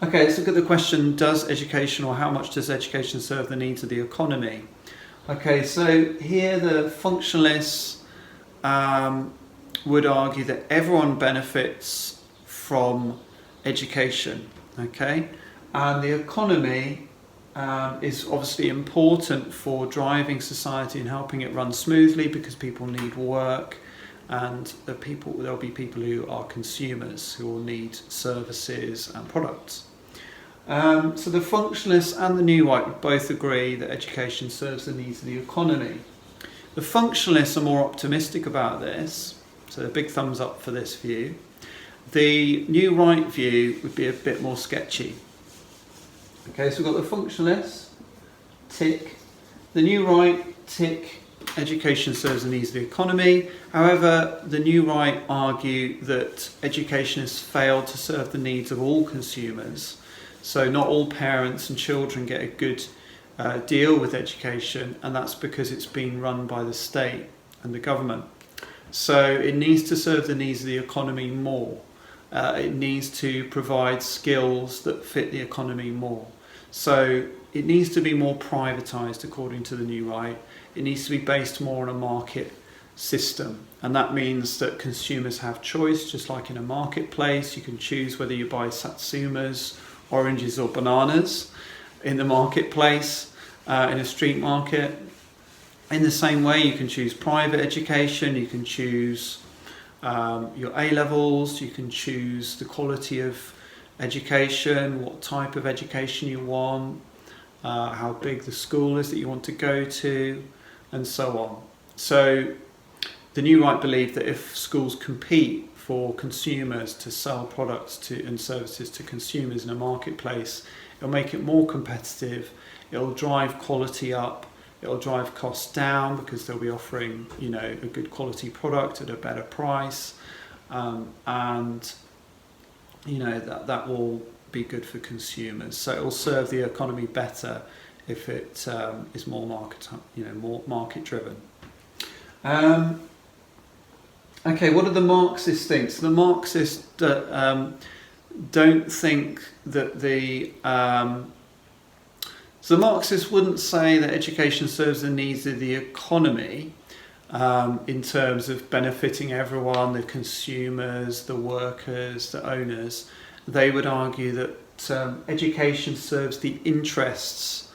Okay, let's look at the question, does education, or how much does education serve the needs of the economy? Okay, so here the functionalists would argue that everyone benefits from education, okay? And the economy is obviously important for driving society and helping it run smoothly because people need work, and there'll be people who are consumers who will need services and products. So the functionalists and the New Right would both agree that education serves the needs of the economy. The functionalists are more optimistic about this, so a big thumbs up for this view. The New Right view would be a bit more sketchy. Okay, so we've got the functionalists, tick. The New Right, tick. Education serves the needs of the economy. However, the New Right argue that education has failed to serve the needs of all consumers. So not all parents and children get a good deal with education, and that's because it's been run by the state and the government. So it needs to serve the needs of the economy more. It needs to provide skills that fit the economy more. So it needs to be more privatised according to the New Right. It needs to be based more on a market system, and that means that consumers have choice, just like in a marketplace. You can choose whether you buy satsumas, oranges or bananas in the marketplace, in a street market. In the same way, you can choose private education, you can choose your A-levels, you can choose the quality of education, what type of education you want, how big the school is that you want to go to, and so on. So the New Right believe that if schools compete for consumers to sell products and services to consumers in a marketplace, it'll make it more competitive, it'll drive quality up, it'll drive costs down because they'll be offering, a good quality product at a better price, and that will be good for consumers. So it will serve the economy better if it is more market driven. Okay, what do the Marxists think? So the Marxists don't think that so the Marxists wouldn't say that education serves the needs of the economy in terms of benefiting everyone, the consumers, the workers, the owners. They would argue that education serves the interests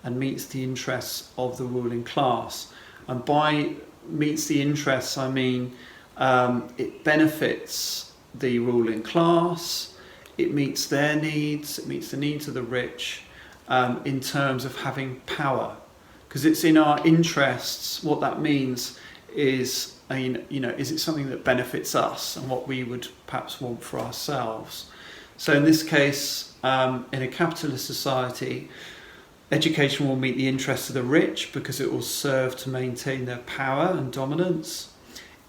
and meets the interests of the ruling class. And by meets the interests, I mean it benefits the ruling class, it meets their needs, it meets the needs of the rich in terms of having power. Because it's in our interests. What that means is, is it something that benefits us and what we would perhaps want for ourselves? So in this case, in a capitalist society, education will meet the interests of the rich because it will serve to maintain their power and dominance.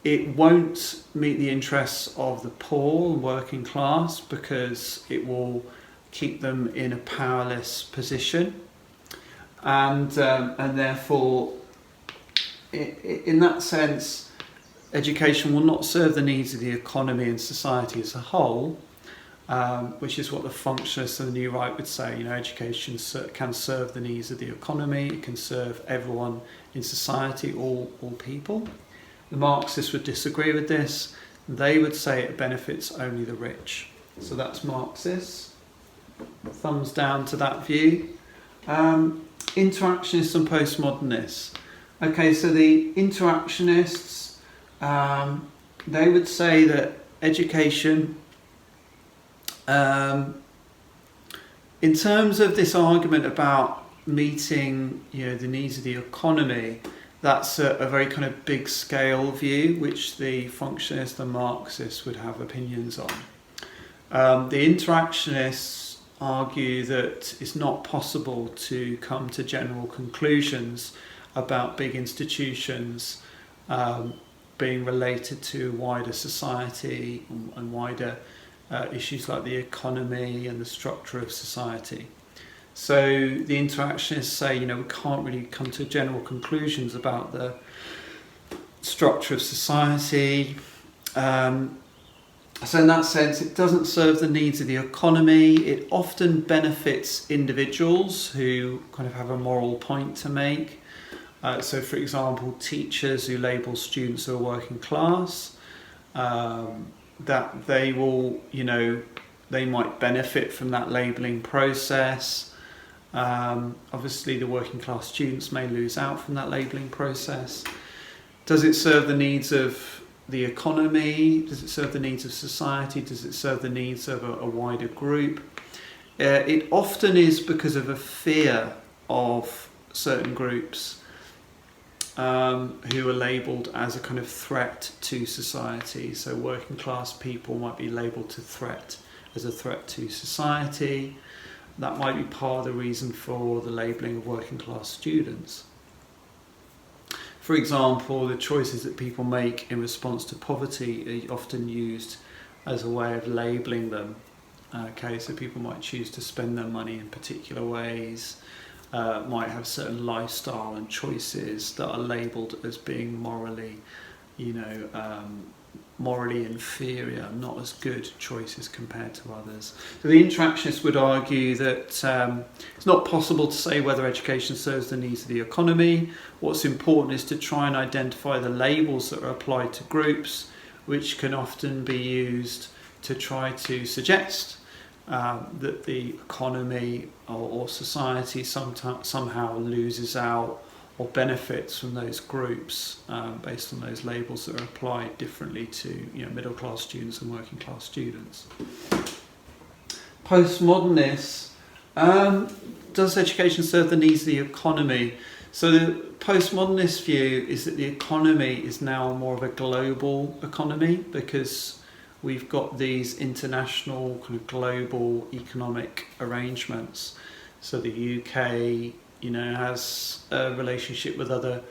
It won't meet the interests of the poor and working class because it will keep them in a powerless position. And therefore, in that sense, education will not serve the needs of the economy and society as a whole, which is what the functionalists and the New Right would say. Education can serve the needs of the economy, it can serve everyone in society, all people. The Marxists would disagree with this. They would say it benefits only the rich. So that's Marxist. Thumbs down to that view. Interactionists and postmodernists. Okay, so the interactionists, they would say that education, in terms of this argument about meeting the needs of the economy, that's a very kind of big scale view which the functionists and Marxists would have opinions on. The interactionists argue that it's not possible to come to general conclusions about big institutions being related to wider society and wider issues like the economy and the structure of society. So the interactionists say, we can't really come to general conclusions about the structure of society. So in that sense, it doesn't serve the needs of the economy. It often benefits individuals who kind of have a moral point to make. So for example, teachers who label students who are working class, that they will, they might benefit from that labelling process. Obviously the working class students may lose out from that labelling process. Does it serve the needs of the economy? Does it serve the needs of society? Does it serve the needs of a wider group? It often is because of a fear of certain groups who are labelled as a kind of threat to society. So working class people might be labelled as a threat to society. That might be part of the reason for the labelling of working class students. For example, the choices that people make in response to poverty are often used as a way of labelling them. Okay, so people might choose to spend their money in particular ways, might have certain lifestyle and choices that are labelled as being morally, morally inferior, not as good choices compared to others. So the Interactionists would argue that it's not possible to say whether education serves the needs of the economy. What's important is to try and identify the labels that are applied to groups, which can often be used to try to suggest that the economy or society somehow loses out or benefits from those groups based on those labels that are applied differently to middle class students and working class students. Postmodernists, does education serve the needs of the economy? So the postmodernist view is that the economy is now more of a global economy because we've got these international kind of global economic arrangements. So the UK has a relationship with other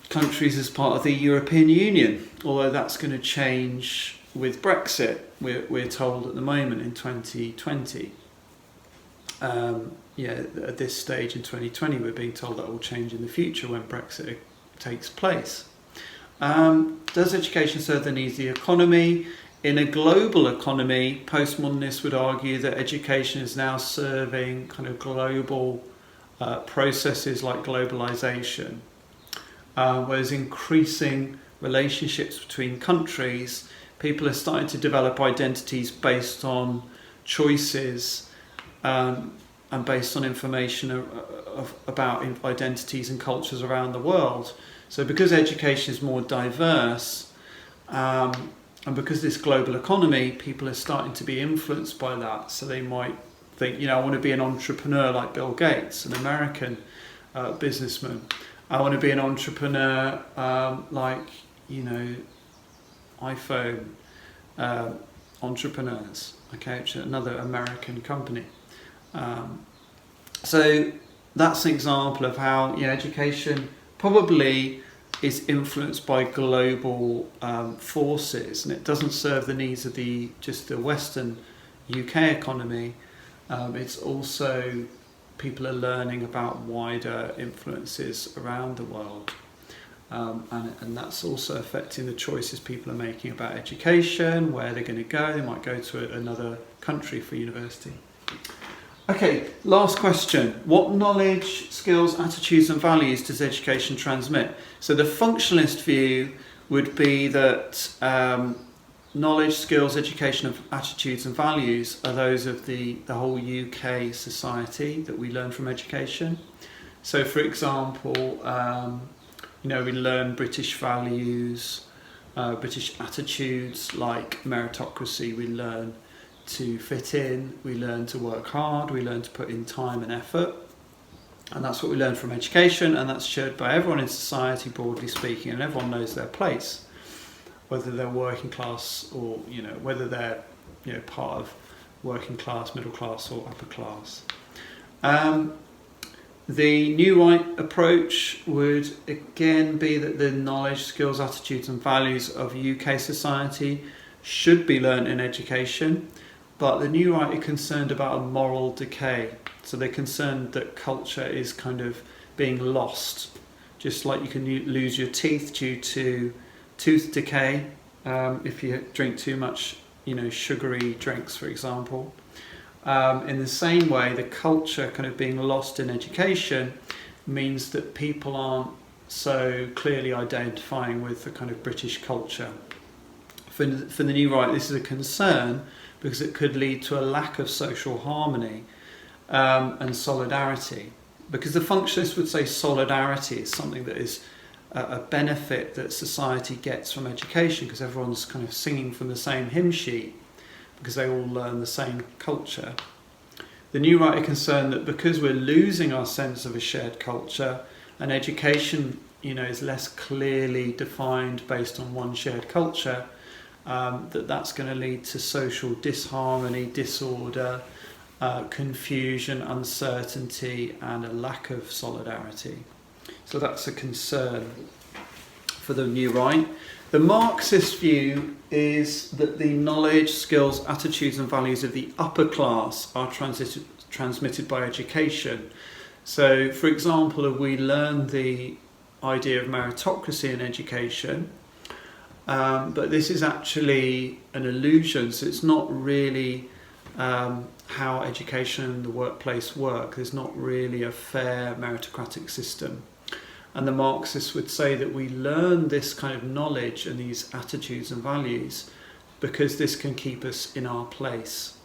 countries as part of the European Union, although that's going to change with Brexit, we're told at the moment in 2020. At this stage in 2020 we're being told that will change in the future when Brexit takes place. Does education serve the needs of the economy? In a global economy, postmodernists would argue that education is now serving kind of global processes like globalization, where there's increasing relationships between countries. People are starting to develop identities based on choices and based on information about identities and cultures around the world. So because education is more diverse, and because this global economy, people are starting to be influenced by that. So they might think, I want to be an entrepreneur like Bill Gates, an American businessman. I want to be an entrepreneur like, iPhone entrepreneurs, okay, which is another American company. So that's an example of how education probably is influenced by global forces, and it doesn't serve the needs of just the Western UK economy. It's also people are learning about wider influences around the world, and that's also affecting the choices people are making about education, where they're going to go. They might go to another country for university. Okay, last question. What knowledge, skills, attitudes and values does education transmit? So the functionalist view would be that knowledge, skills, education, attitudes and values are those of the whole UK society that we learn from education. So for example, we learn British values, British attitudes like meritocracy. We learn to fit in, we learn to work hard, we learn to put in time and effort, and that's what we learn from education, and that's shared by everyone in society, broadly speaking, and everyone knows their place, whether they're working class or whether they're part of working class, middle class or upper class. The new right approach would again be that the knowledge, skills, attitudes and values of UK society should be learnt in education. But the new right are concerned about a moral decay. So they're concerned that culture is kind of being lost. Just like you can lose your teeth due to tooth decay, if you drink too much, sugary drinks, for example. In the same way, the culture kind of being lost in education means that people aren't so clearly identifying with the kind of British culture. For the new right, this is a concern because it could lead to a lack of social harmony and solidarity. Because the functionalists would say solidarity is something that is a benefit that society gets from education, because everyone's kind of singing from the same hymn sheet because they all learn the same culture. The new right are concerned that because we're losing our sense of a shared culture, and education is less clearly defined based on one shared culture, that's going to lead to social disharmony, disorder, confusion, uncertainty, and a lack of solidarity. So that's a concern for the new right. The Marxist view is that the knowledge, skills, attitudes and values of the upper class are transmitted by education. So, for example, we learn the idea of meritocracy in education, but this is actually an illusion, so it's not really how education and the workplace work. There's not really a fair meritocratic system. And the Marxists would say that we learn this kind of knowledge and these attitudes and values because this can keep us in our place.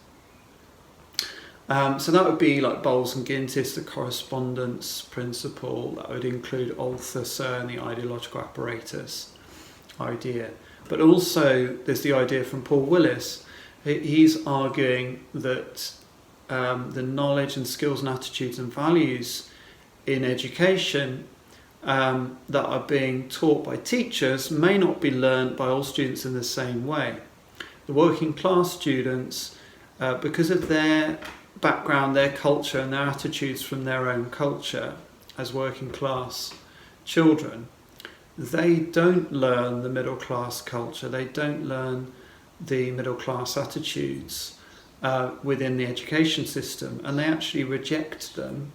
So that would be like Bowles and Gintis, the correspondence principle. That would include Althusser and the ideological apparatus idea. But also there's the idea from Paul Willis. He's arguing that the knowledge and skills and attitudes and values in education that are being taught by teachers may not be learned by all students in the same way. The working class students, because of their background, their culture and their attitudes from their own culture as working class children, they don't learn the middle class culture, they don't learn the middle class attitudes within the education system, and they actually reject them.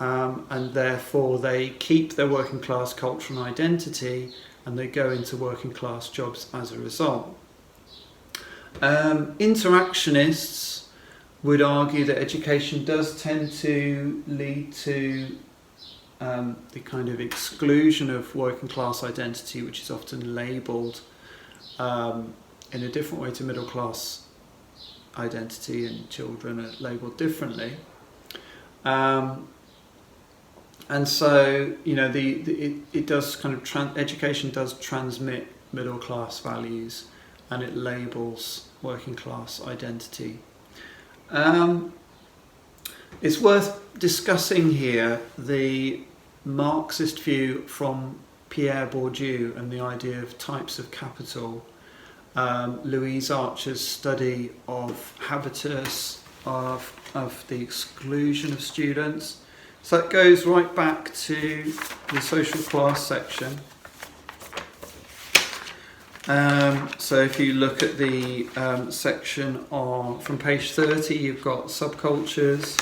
And therefore they keep their working class culture and identity, and they go into working class jobs as a result. Interactionists would argue that education does tend to lead to the kind of exclusion of working class identity, which is often labelled in a different way to middle class identity, and children are labelled differently. And so, it does kind of education does transmit middle class values, and it labels working class identity. It's worth discussing here the Marxist view from Pierre Bourdieu and the idea of types of capital. Louise Archer's study of habitus, of the exclusion of students. So it goes right back to the social class section. So if you look at the section from page 30, you've got subcultures.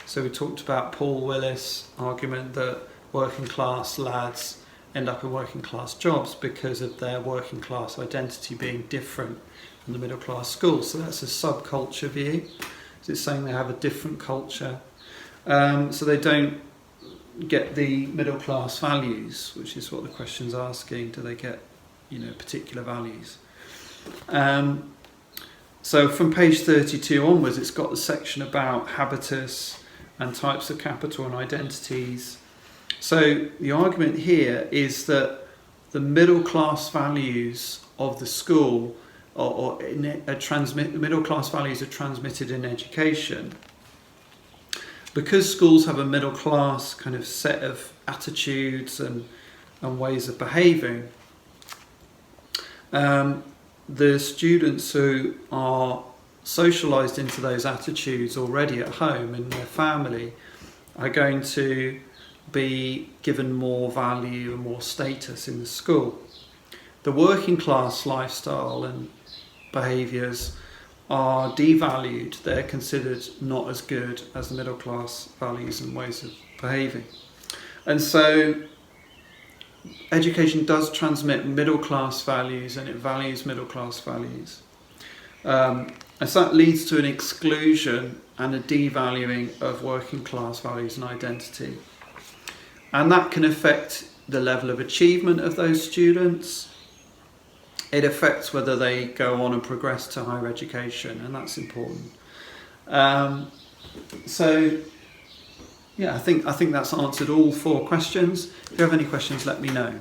So we talked about Paul Willis' argument that working class lads end up in working class jobs because of their working class identity being different from the middle class schools. So that's a subculture view. So it's saying they have a different culture. So they don't get the middle class values, which is what the question's asking. Do they get, particular values? So from page 32 onwards, it's got the section about habitus and types of capital and identities. So the argument here is that the middle class values of the school the middle class values are transmitted in education. Because schools have a middle class kind of set of attitudes and ways of behaving, the students who are socialised into those attitudes already at home in their family are going to be given more value and more status in the school. The working class lifestyle and behaviours are devalued. They're considered not as good as the middle class values and ways of behaving. And so education does transmit middle class values, and it values middle class values. And so that leads to an exclusion and a devaluing of working class values and identity. And that can affect the level of achievement of those students. It affects whether they go on and progress to higher education, and that's important. So, yeah, I think that's answered all 4 questions. If you have any questions, let me know.